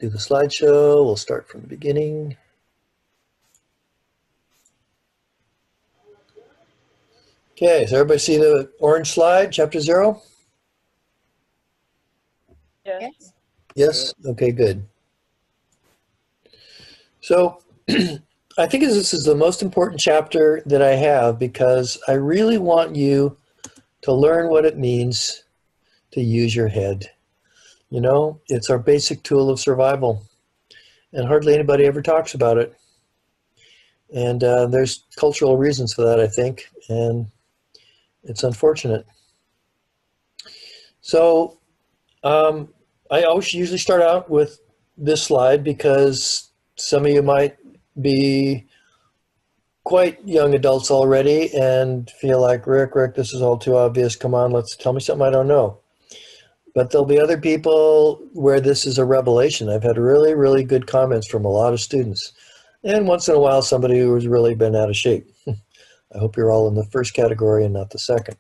do the slideshow. We'll start from the beginning. Okay, so everybody see the orange slide, chapter 0? Yes. Yes? Okay, good. So I think this is the most important chapter that I have because I really want you to learn what it means to use your head. You know, it's our basic tool of survival, and hardly anybody ever talks about it. And there's cultural reasons for that, I think, and it's unfortunate. So I always usually start out with this slide because some of you might be quite young adults already and feel like, Rick, this is all too obvious. Come on, tell me something I don't know. But there'll be other people where this is a revelation. I've had really, really good comments from a lot of students. And once in a while, somebody who has really been out of shape. I hope you're all in the first category and not the second.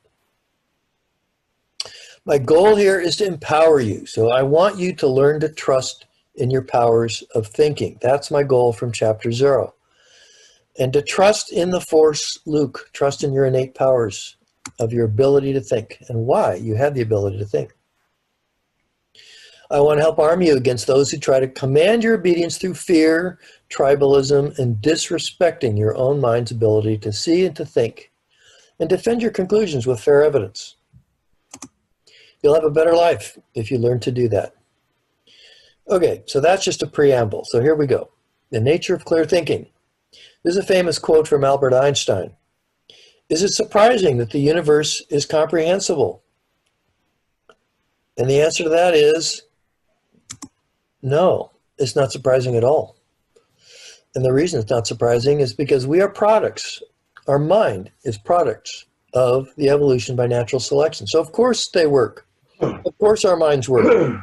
My goal here is to empower you. So I want you to learn to trust in your powers of thinking. That's my goal from chapter 0. And to trust in the force, Luke, trust in your innate powers of your ability to think and why you have the ability to think. I want to help arm you against those who try to command your obedience through fear, tribalism, and disrespecting your own mind's ability to see and to think, and defend your conclusions with fair evidence. You'll have a better life if you learn to do that. Okay, so that's just a preamble. So here we go. The nature of clear thinking. This is a famous quote from Albert Einstein. Is it surprising that the universe is comprehensible? And the answer to that is no, it's not surprising at all. And the reason it's not surprising is because we are products. Our mind is products of the evolution by natural selection. So of course they work. Of course our minds work.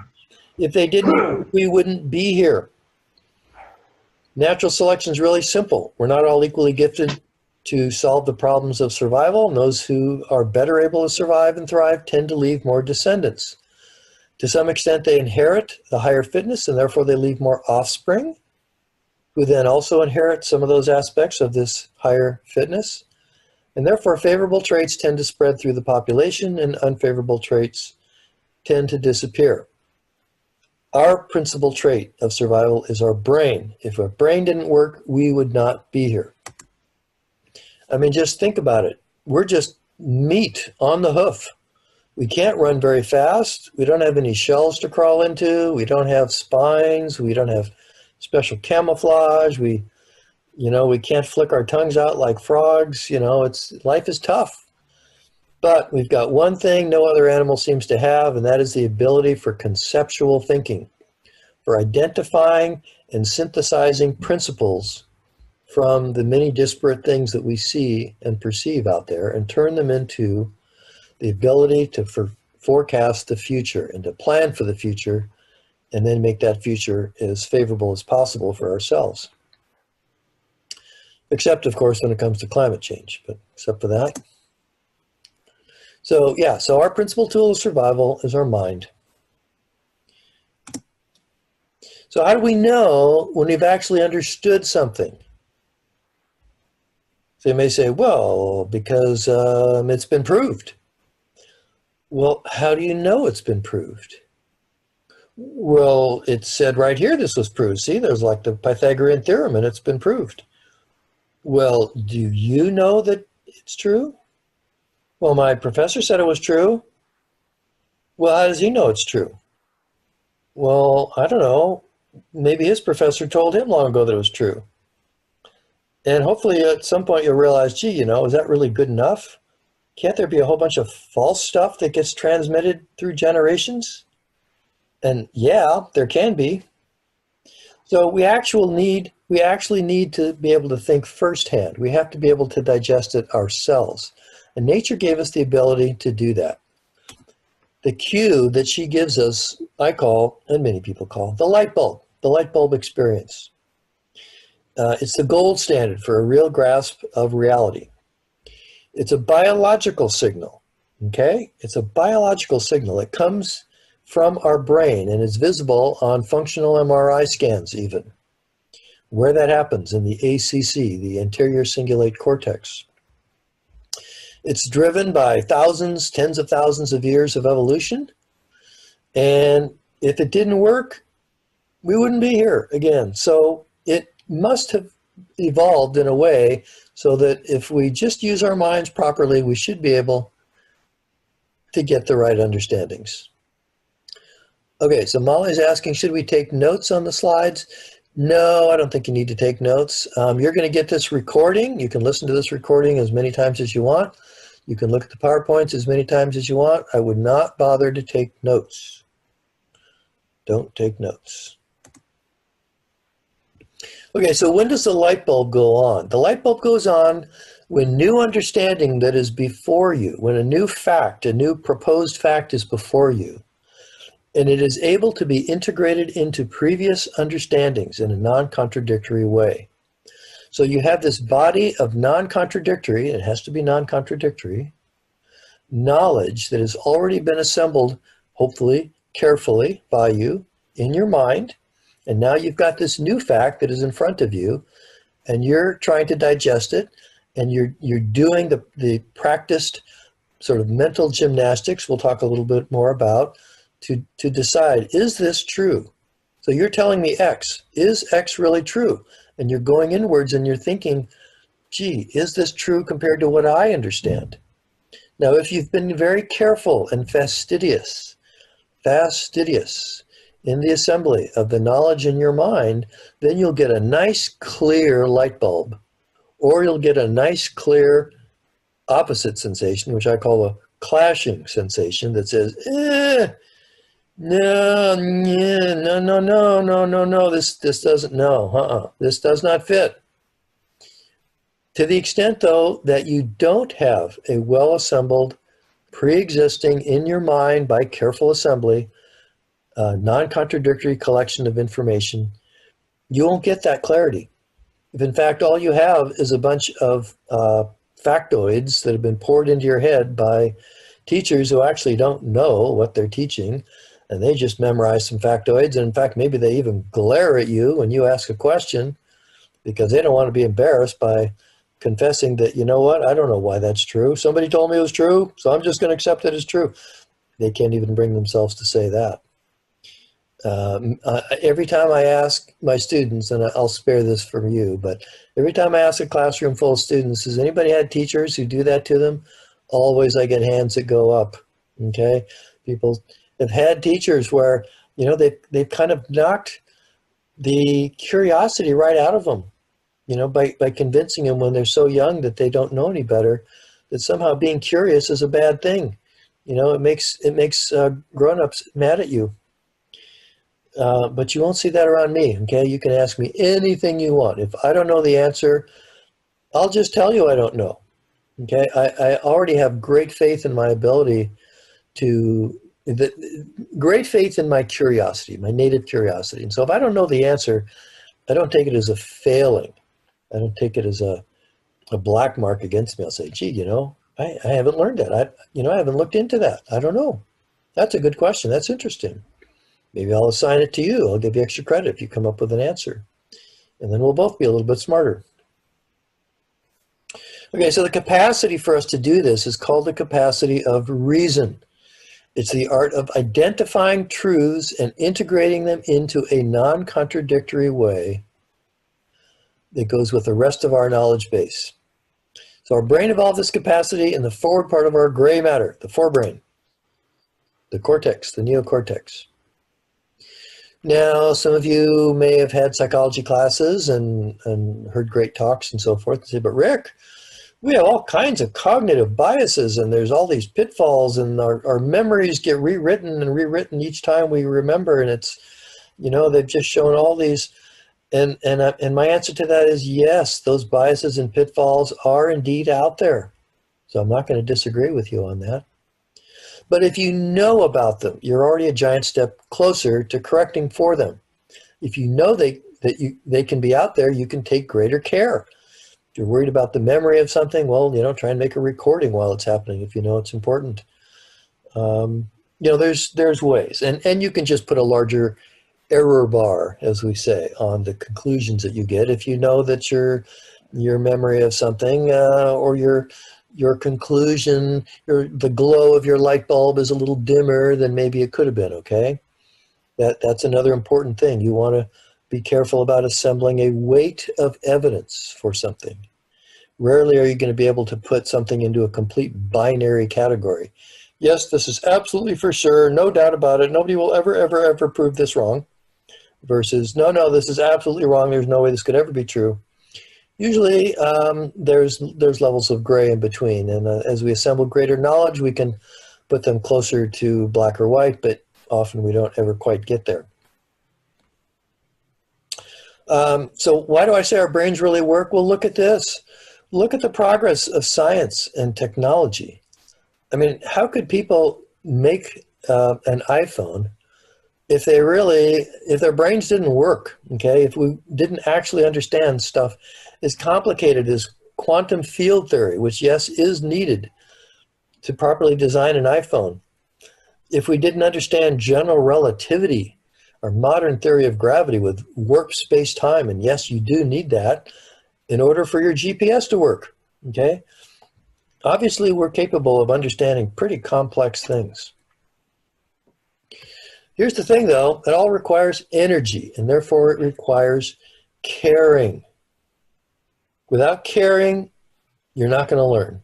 If they didn't, we wouldn't be here. Natural selection is really simple. We're not all equally gifted to solve the problems of survival, and those who are better able to survive and thrive tend to leave more descendants. To some extent, they inherit the higher fitness, and therefore they leave more offspring, who then also inherit some of those aspects of this higher fitness. And therefore, favorable traits tend to spread through the population, and unfavorable traits tend to disappear. Our principal trait of survival is our brain. If our brain didn't work, we would not be here. I mean, just think about it. We're just meat on the hoof. We can't run very fast. We don't have any shells to crawl into. We don't have spines. We don't have special camouflage. We can't flick our tongues out like frogs. Life is tough. But we've got one thing no other animal seems to have, and that is the ability for conceptual thinking, for identifying and synthesizing principles from the many disparate things that we see and perceive out there and turn them into the ability to forecast the future and to plan for the future and then make that future as favorable as possible for ourselves. Except, of course, when it comes to climate change, but except for that. So our principal tool of survival is our mind. So how do we know when we've actually understood something? So you may say, well, because it's been proved. Well, how do you know it's been proved? Well, it said right here this was proved. See, there's like the Pythagorean theorem and it's been proved. Well, do you know that it's true? Well, my professor said it was true. Well, how does he know it's true? Well, I don't know. Maybe his professor told him long ago that it was true. And hopefully at some point you'll realize, gee, is that really good enough? Can't there be a whole bunch of false stuff that gets transmitted through generations? And yeah, there can be. So we actually need to be able to think firsthand. We have to be able to digest it ourselves. And nature gave us the ability to do that. The cue that she gives us, I call, and many people call, the light bulb experience. It's the gold standard for a real grasp of reality. It's a biological signal, okay? It's a biological signal. It comes from our brain and is visible on functional MRI scans even. Where that happens in the ACC, the anterior cingulate cortex. It's driven by thousands, tens of thousands of years of evolution. And if it didn't work, we wouldn't be here again. So it must have evolved in a way so that if we just use our minds properly, we should be able to get the right understandings. Okay, so Molly's asking, should we take notes on the slides? No, I don't think you need to take notes. You're going to get this recording. You can listen to this recording as many times as you want. You can look at the PowerPoints as many times as you want. I would not bother to take notes. Don't take notes. Okay, so when does the light bulb go on? The light bulb goes on when new understanding that is before you, when a new fact, a new proposed fact is before you, and it is able to be integrated into previous understandings in a non-contradictory way. So you have this body of non-contradictory, it has to be non-contradictory, knowledge that has already been assembled, hopefully, carefully by you in your mind. And now you've got this new fact that is in front of you, and you're trying to digest it, and you're doing the practiced sort of mental gymnastics, we'll talk a little bit more about, to decide, is this true? So you're telling me X. Is X really true? And you're going inwards and you're thinking, gee, is this true compared to what I understand? Now, if you've been very careful and fastidious in the assembly of the knowledge in your mind, then you'll get a nice clear light bulb, or you'll get a nice clear opposite sensation, which I call a clashing sensation that says, no, this doesn't, this does not fit. To the extent, though, that you don't have a well-assembled, pre-existing in your mind by careful assembly, non-contradictory collection of information, you won't get that clarity. If in fact all you have is a bunch of factoids that have been poured into your head by teachers who actually don't know what they're teaching, and they just memorize some factoids, and in fact maybe they even glare at you when you ask a question because they don't want to be embarrassed by confessing that, you know what, I don't know why that's true. Somebody told me it was true, so I'm just going to accept it as true. They can't even bring themselves to say that. Every time I ask my students, and I'll spare this from you, but every time I ask a classroom full of students, has anybody had teachers who do that to them? Always I get hands that go up, okay? People have had teachers where, you know, they've kind of knocked the curiosity right out of them, you know, by convincing them when they're so young that they don't know any better, that somehow being curious is a bad thing. You know, it makes grown-ups mad at you. But you won't see that around me, okay? You can ask me anything you want. If I don't know the answer, I'll just tell you I don't know, okay? I already have great faith in my ability great faith in my curiosity, my native curiosity. And so if I don't know the answer, I don't take it as a failing. I don't take it as a black mark against me. I'll say, gee, you know, I haven't learned that. I haven't looked into that. I don't know. That's a good question. That's interesting. Maybe I'll assign it to you. I'll give you extra credit if you come up with an answer. And then we'll both be a little bit smarter. Okay, so the capacity for us to do this is called the capacity of reason. It's the art of identifying truths and integrating them into a non-contradictory way that goes with the rest of our knowledge base. So our brain evolved this capacity in the forward part of our gray matter, the forebrain, the cortex, the neocortex. Now, some of you may have had psychology classes and heard great talks and so forth and say, but Rick, we have all kinds of cognitive biases and there's all these pitfalls and our memories get rewritten and rewritten each time we remember, and it's, you know, they've just shown all these, and my answer to that is yes, those biases and pitfalls are indeed out there. So I'm not going to disagree with you on that. But if you know about them, you're already a giant step closer to correcting for them. If you know they can be out there, you can take greater care. If you're worried about the memory of something, well, you know, try and make a recording while it's happening if you know it's important. there's ways, and you can just put a larger error bar, as we say, on the conclusions that you get. If you know that your memory of something, or your conclusion, the glow of your light bulb is a little dimmer than maybe it could have been. Okay, that's another important thing. You want to be careful about assembling a weight of evidence for something. Rarely are you going to be able to put something into a complete binary category. Yes, this is absolutely for sure, no doubt about it. Nobody will ever prove this wrong. Versus, no, this is absolutely wrong. There's no way this could ever be true. Usually, there's levels of gray in between, and as we assemble greater knowledge, we can put them closer to black or white, but often we don't ever quite get there. So why do I say our brains really work? Well, look at this. Look at the progress of science and technology. I mean, how could people make an iPhone if their brains didn't work, okay? If we didn't actually understand stuff as complicated as quantum field theory, which, yes, is needed to properly design an iPhone. If we didn't understand general relativity or modern theory of gravity with warp space-time, and yes, you do need that in order for your GPS to work, okay? Obviously, we're capable of understanding pretty complex things. Here's the thing, though. It all requires energy, and therefore it requires caring. Without caring, you're not going to learn.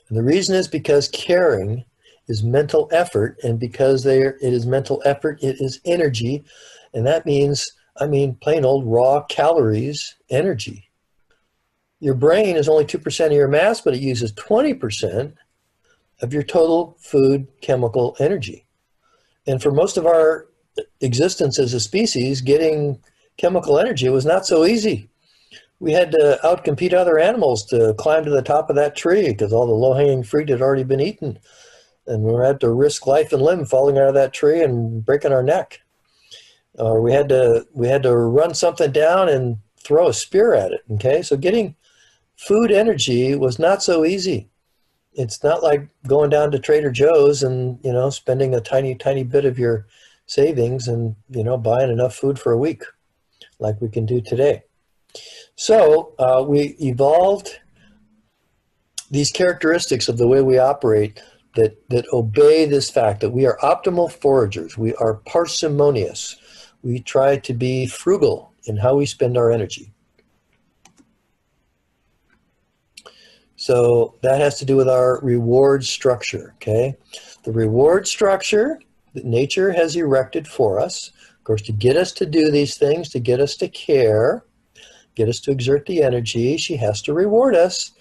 And the reason is because caring is mental effort, and because it is mental effort, it is energy, and that means, plain old raw calories, energy. Your brain is only 2% of your mass, but it uses 20% of your total food chemical energy. And for most of our existence as a species, getting chemical energy was not so easy. We had to outcompete other animals to climb to the top of that tree because all the low-hanging fruit had already been eaten. And we had to risk life and limb falling out of that tree and breaking our neck. Or we had to run something down and throw a spear at it, okay? So getting food energy was not so easy. It's not like going down to Trader Joe's and, spending a tiny bit of your savings and, buying enough food for a week like we can do today. So we evolved these characteristics of the way we operate that obey this fact that we are optimal foragers. We are parsimonious. We try to be frugal in how we spend our energy. So that has to do with our reward structure, okay? The reward structure that nature has erected for us, of course, to get us to do these things, to get us to care, get us to exert the energy, she has to reward us.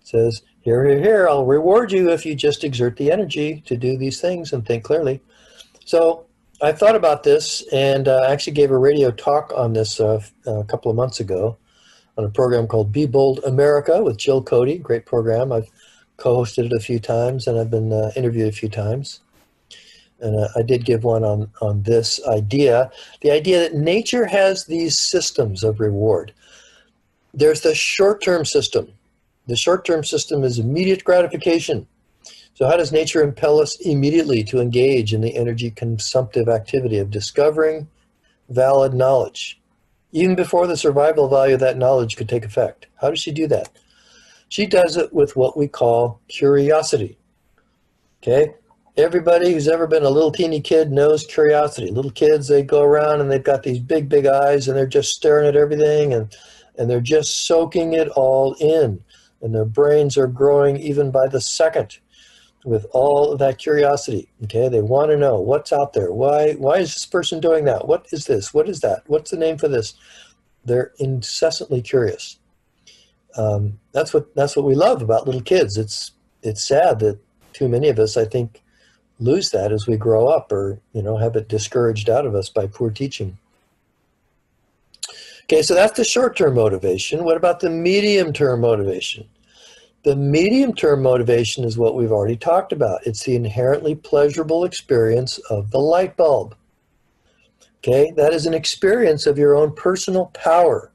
It says, here, I'll reward you if you just exert the energy to do these things and think clearly. So I thought about this, and I actually gave a radio talk on this a couple of months ago on a program called Be Bold America with Jill Cody. Great program. I've co-hosted it a few times, and I've been interviewed a few times. And I did give one on this idea, the idea that nature has these systems of reward. There's the short-term system. The short-term system is immediate gratification. So how does nature impel us immediately to engage in the energy consumptive activity of discovering valid knowledge, even before the survival value of that knowledge could take effect? How does she do that? She does it with what we call curiosity. Okay? Everybody who's ever been a little teeny kid knows curiosity. Little kids, they go around and they've got these big eyes and they're just staring at everything and they're just soaking it all in. And their brains are growing even by the second with all of that curiosity. Okay, they want to know what's out there. Why is this person doing that? What is this? What is that? What's the name for this? They're incessantly curious. That's what we love about little kids. It's sad that too many of us, I think, lose that as we grow up, or have it discouraged out of us by poor teaching. Okay, so that's the short-term motivation. What about the medium-term motivation? The medium-term motivation is what we've already talked about. It's the inherently pleasurable experience of the light bulb. Okay, that is an experience of your own personal power,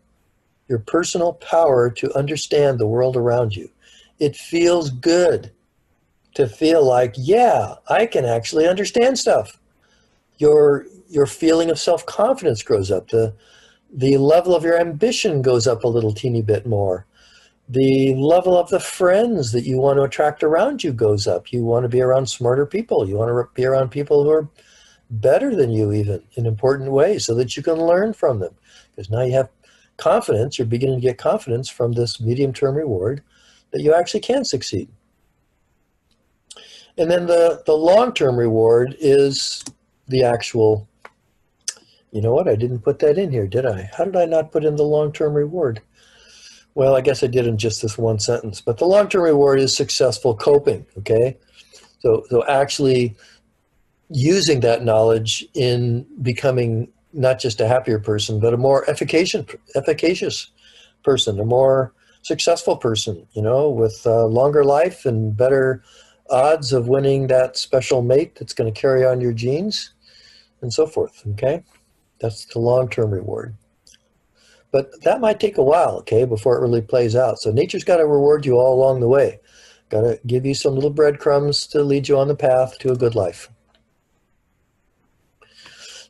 your personal power to understand the world around you. It feels good to feel like, yeah, I can actually understand stuff. Your feeling of self-confidence grows up. The level of your ambition goes up a little teeny bit more. The level of the friends that you want to attract around you goes up. You want to be around smarter people. You want to be around people who are better than you, even in important ways, so that you can learn from them. Because now you have confidence, you're beginning to get confidence from this medium-term reward that you actually can succeed. And then the long-term reward is the actual, you know what, I didn't put that in here, did I? How did I not put in the long-term reward? Well, I guess I did in just this one sentence, but the long-term reward is successful coping, okay? So actually using that knowledge in becoming not just a happier person, but a more efficacious person, a more successful person, you know, with longer life and better odds of winning that special mate that's going to carry on your genes and so forth, okay? That's the long-term reward. But that might take a while, okay, before it really plays out. So nature's got to reward you all along the way. Got to give you some little breadcrumbs to lead you on the path to a good life.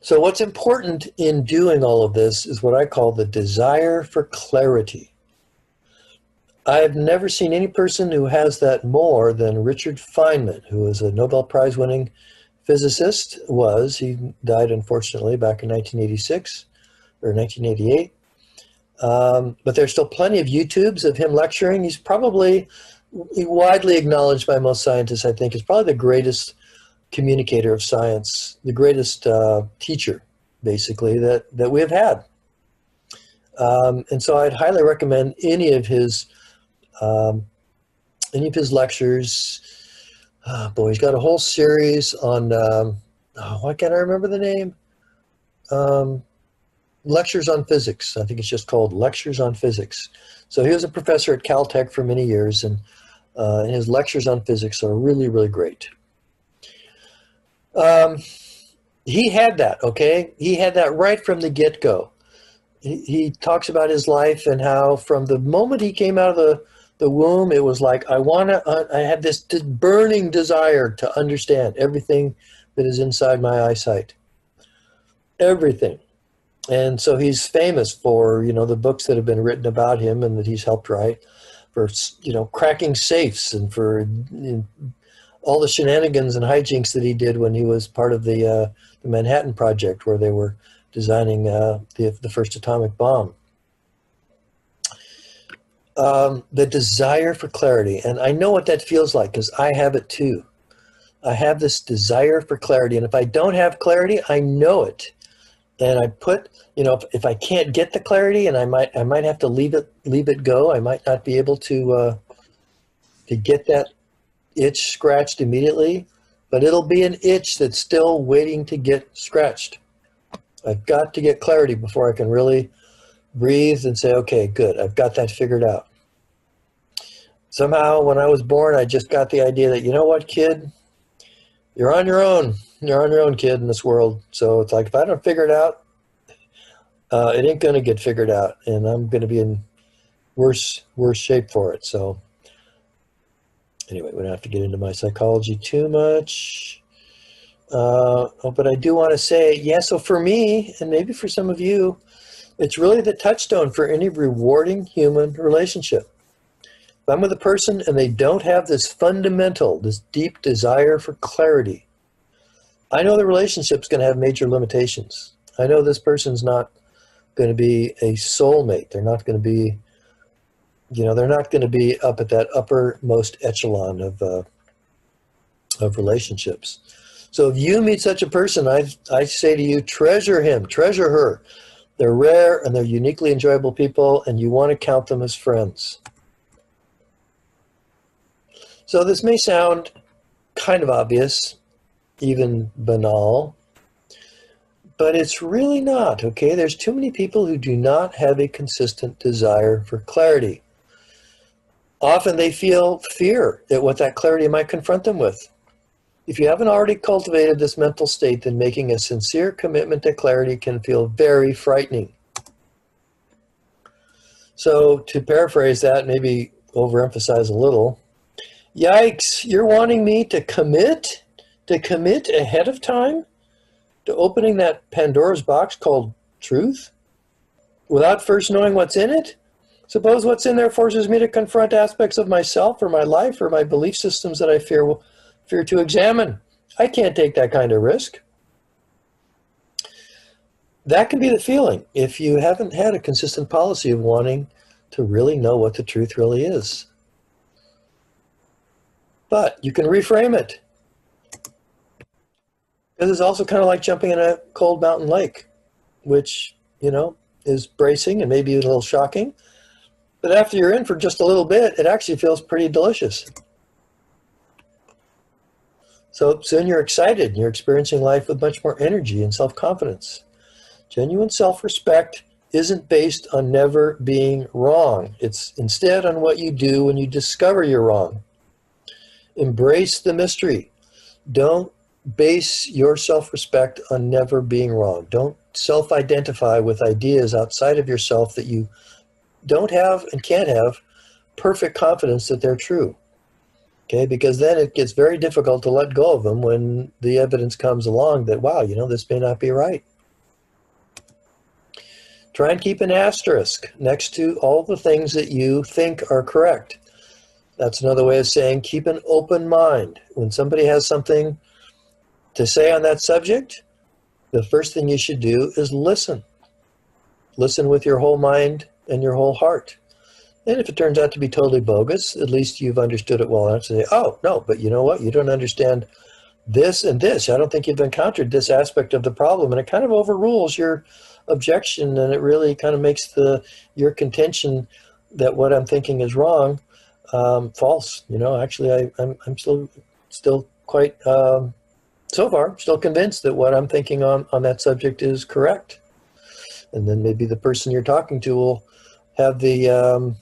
So what's important in doing all of this is what I call the desire for clarity. I've never seen any person who has that more than Richard Feynman, who is a Nobel Prize-winning physicist. He died, unfortunately, back in 1986 or 1988. But there's still plenty of YouTubes of him lecturing. He's probably widely acknowledged by most scientists, I think, is probably the greatest communicator of science, the greatest teacher, basically, that we have had. And so I'd highly recommend any of his lectures. Boy, he's got a whole series on, why can't I remember the name? Lectures on Physics. I think it's just called Lectures on Physics. So he was a professor at Caltech for many years, and his lectures on physics are really, really great. He had that, okay? He had that right from the get-go. He talks about his life and how from the moment he came out of the womb, it was like, I had this burning desire to understand everything that is inside my eyesight. Everything. And so he's famous for, you know, the books that have been written about him and that he's helped write, for, you know, cracking safes and for all the shenanigans and hijinks that he did when he was part of the Manhattan Project, where they were designing the first atomic bomb. The desire for clarity, and I know what that feels like because I have it too. I have this desire for clarity, and if I don't have clarity, I know it. And I put, you know, if I can't get the clarity, and I might have to leave it go. I might not be able to get that itch scratched immediately, but it'll be an itch that's still waiting to get scratched. I've got to get clarity before I can really breathe and say, okay, good, I've got that figured out. Somehow, when I was born, I just got the idea that, you know what, kid, you're on your own. You're on your own, kid, in this world. So it's like, if I don't figure it out, it ain't going to get figured out, and I'm going to be in worse shape for it. So anyway, we don't have to get into my psychology too much. But I do want to say, yeah, so for me, and maybe for some of you, it's really the touchstone for any rewarding human relationship. If I'm with a person and they don't have this fundamental, this deep desire for clarity, I know the relationship's going to have major limitations. I know this person's not going to be a soulmate. They're not going to be, you know, they're not going to be up at that uppermost echelon of relationships. So if you meet such a person, I say to you, treasure him, treasure her. They're rare and they're uniquely enjoyable people, and you want to count them as friends. So this may sound kind of obvious, even banal, but it's really not, okay? There's too many people who do not have a consistent desire for clarity. Often they feel fear at what that clarity might confront them with. If you haven't already cultivated this mental state, then making a sincere commitment to clarity can feel very frightening. So to paraphrase that, maybe overemphasize a little, Yikes, you're wanting me to commit ahead of time to opening that Pandora's box called truth without first knowing what's in it? Suppose what's in there forces me to confront aspects of myself or my life or my belief systems that I fear to examine. I can't take that kind of risk. That can be the feeling if you haven't had a consistent policy of wanting to really know what the truth really is. But you can reframe it. Because it's also kind of like jumping in a cold mountain lake, which, is bracing and maybe a little shocking. But after you're in for just a little bit, it actually feels pretty delicious. So soon you're excited and you're experiencing life with much more energy and self-confidence. Genuine self-respect isn't based on never being wrong. It's instead on what you do when you discover you're wrong. Embrace the mystery. Don't base your self-respect on never being wrong. Don't self-identify with ideas outside of yourself that you don't have and can't have perfect confidence that they're true. Okay, because then it gets very difficult to let go of them when the evidence comes along that, wow, this may not be right. Try and keep an asterisk next to all the things that you think are correct. That's another way of saying keep an open mind. When somebody has something to say on that subject, the first thing you should do is listen. Listen with your whole mind and your whole heart. And if it turns out to be totally bogus, at least you've understood it well enough to say, oh, no, but you know what? You don't understand this and this. I don't think you've encountered this aspect of the problem. And it kind of overrules your objection, and it really kind of makes your contention that what I'm thinking is wrong false. Actually, I'm still quite, so far, still convinced that what I'm thinking on that subject is correct. And then maybe the person you're talking to will have the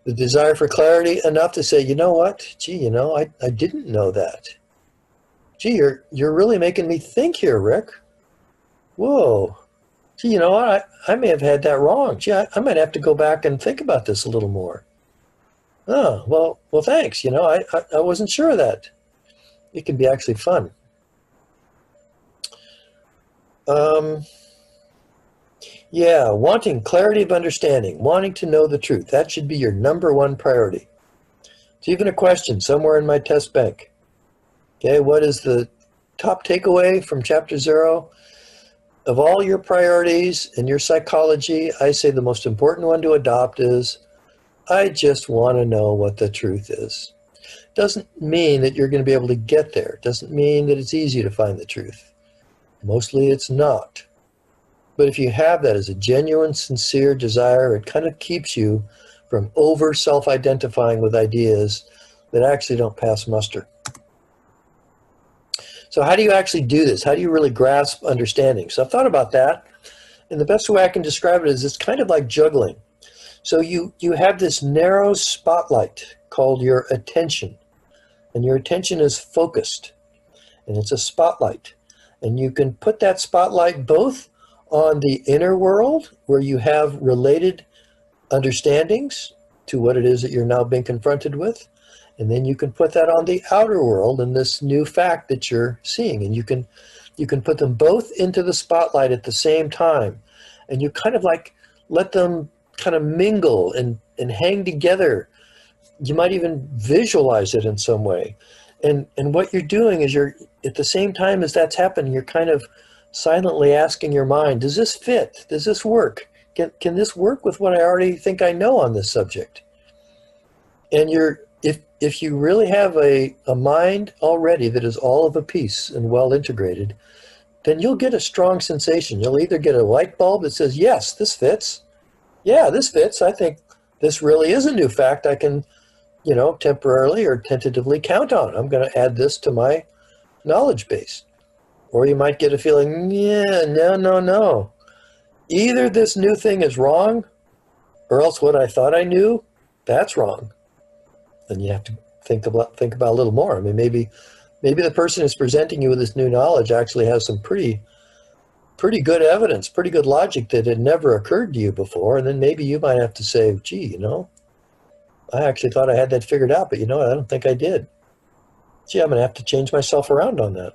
desire for clarity enough to say, you know what? Gee, I didn't know that. Gee, you're really making me think here, Rick. Whoa. Gee, you know what? I may have had that wrong. Gee, I might have to go back and think about this a little more. Oh, well, thanks. I wasn't sure of that. It can be actually fun. Yeah, wanting clarity of understanding, wanting to know the truth. That should be your number one priority. It's even a question somewhere in my test bank. Okay, what is the top takeaway from chapter 0? Of all your priorities in your psychology, I say the most important one to adopt is, I just want to know what the truth is. Doesn't mean that you're going to be able to get there. Doesn't mean that it's easy to find the truth. Mostly it's not. But if you have that as a genuine, sincere desire, it kind of keeps you from over self-identifying with ideas that actually don't pass muster. So how do you actually do this? How do you really grasp understanding? So I've thought about that, and the best way I can describe it is it's kind of like juggling. So you have this narrow spotlight called your attention, and your attention is focused, and it's a spotlight. And you can put that spotlight both on the inner world, where you have related understandings to what it is that you're now being confronted with, and then you can put that on the outer world and this new fact that you're seeing, and you can put them both into the spotlight at the same time, and you kind of like let them kind of mingle and hang together. You might even visualize it in some way, and what you're doing is you're at the same time as that's happening, you're kind of silently asking your mind, does this fit? Does this work? Can this work with what I already think I know on this subject? And if you really have a mind already that is all of a piece and well integrated, then you'll get a strong sensation. You'll either get a light bulb that says, yes, this fits. Yeah, this fits. I think this really is a new fact I can, temporarily or tentatively count on. I'm going to add this to my knowledge base. Or you might get a feeling, yeah, no. Either this new thing is wrong, or else what I thought I knew, that's wrong. Then you have to think about a little more. I mean, maybe the person who's presenting you with this new knowledge actually has some pretty good evidence, pretty good logic that had never occurred to you before. And then maybe you might have to say, gee, I actually thought I had that figured out, but you know what? I don't think I did. Gee, I'm going to have to change myself around on that.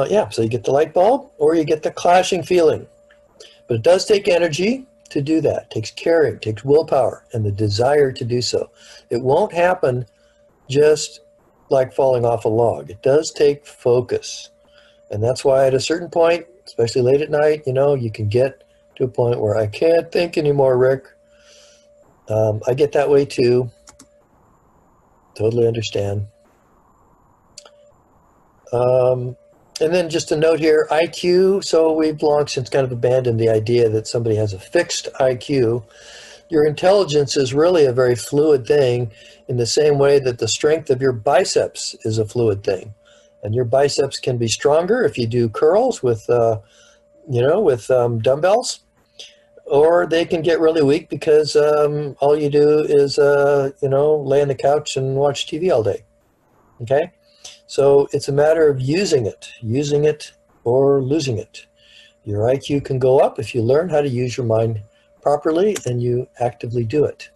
Yeah, so you get the light bulb or you get the clashing feeling. But it does take energy to do that. It takes caring, it takes willpower, and the desire to do so. It won't happen just like falling off a log. It does take focus. And that's why at a certain point, especially late at night, you know, you can get to a point where I can't think anymore, Rick. I get that way too. Totally understand. And then just a note here, IQ. So we've long since kind of abandoned the idea that somebody has a fixed IQ. Your intelligence is really a very fluid thing in the same way that the strength of your biceps is a fluid thing. And your biceps can be stronger if you do curls with, dumbbells, or they can get really weak because all you do is, lay on the couch and watch TV all day. Okay? So it's a matter of using it or losing it. Your IQ can go up if you learn how to use your mind properly and you actively do it.